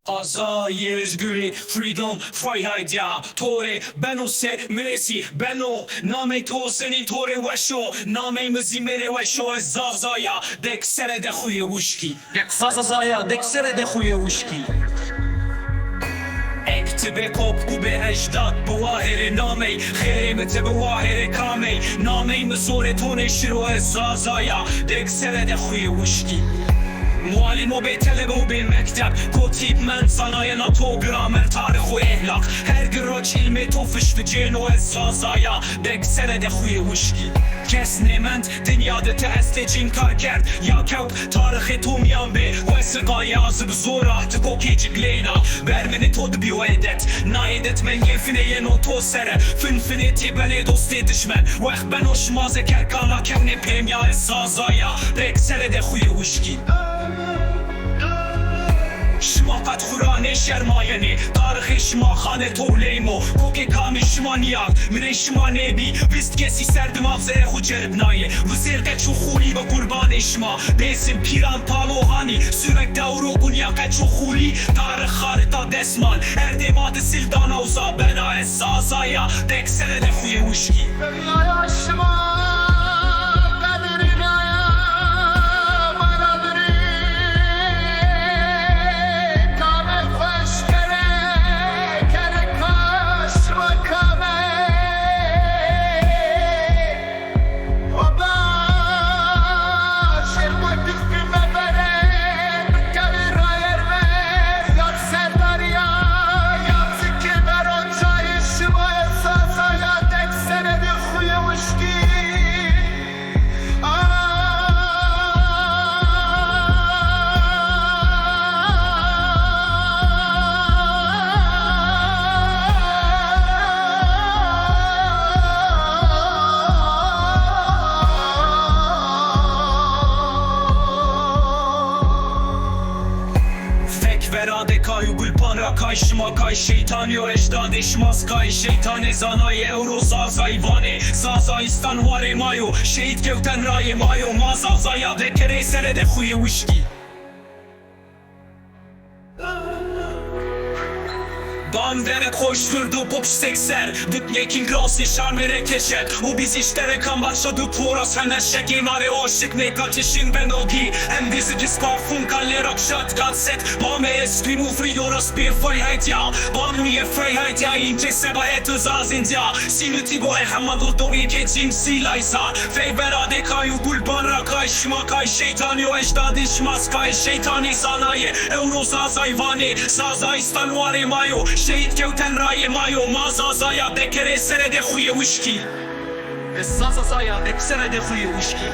آزادی özgürlük freedom freiheit ya Tore ben o se meresi ben o name to senin tore وشو name مزیمره وشو زازایا دک سر ده خوی وشکی زازایا دک سر ده خوی وشکی اکتب کپ به اجداد بواهر نامی خیمت بواهر کامی نامی مسور تون شروع زازایا دک سر ده خوی وشکی معلم و به طلب و به مکتب کتیب من صنایع ناتو گرامر تاریخ و اهلاق her gıraç ilmi tofuştu ceno esasaya dek senede huyu huşki kes nemand dünyada teste cin karker ya kev tarihi tumyan be ve sıkaya azıp zor artık o kecik leyna vermeni todu bir o edet na edet men yefine yen o to sere fünfini tibele dosti düşmen ve ben hoşmaze kerkana kemne pem ya esasaya dek senede huyu huşki شماقت خورانه شرمایانی تاریخ شما خانه تولیمو کوکی کامی شما نیاد میره شما نبی بیست کسی سرد مغزه خود جرب نایه و زرگه چو خولی با قربان شما بیسیم پیران پالوهانی سürek دورو گونیاقه چو خولی تاریخ خارطا دسمان اردماد سلدان اوزا بنا اساسایا دک سره دفوی وشکی دنیای شما Verade kayu gulpan rakay şma kay şeytan yo eşdad eşmaz kay şeytan zanay euro sazay vane sazayistan vare mayo şehit kevten raye mayo mazazaya de kere sere de huye wishki Bandere koşturdu pop sekser Dık yekin gras şarmere keşet O biz işlere kan başladı poras Hemen şekimare o şık ne kaçışın ben ogi Hem bizi diskafun kaller akşat katset Bame esprim u fridoras bir freiheit ya Bam niye freiheit ya ince sebahet özazint ya Sinüti bu ehemmad o dovi keçin silaysa Fey berade kayu gulban rakay şmakay şeytan yo eşdad işmaz kay şeytani sanayi Euro sazay vane sazayistan vare mayo شهید کهوتن رای مایو مازازایا دکره سره ده خوی وشکی سازازایا دک سره ده خوی وشکی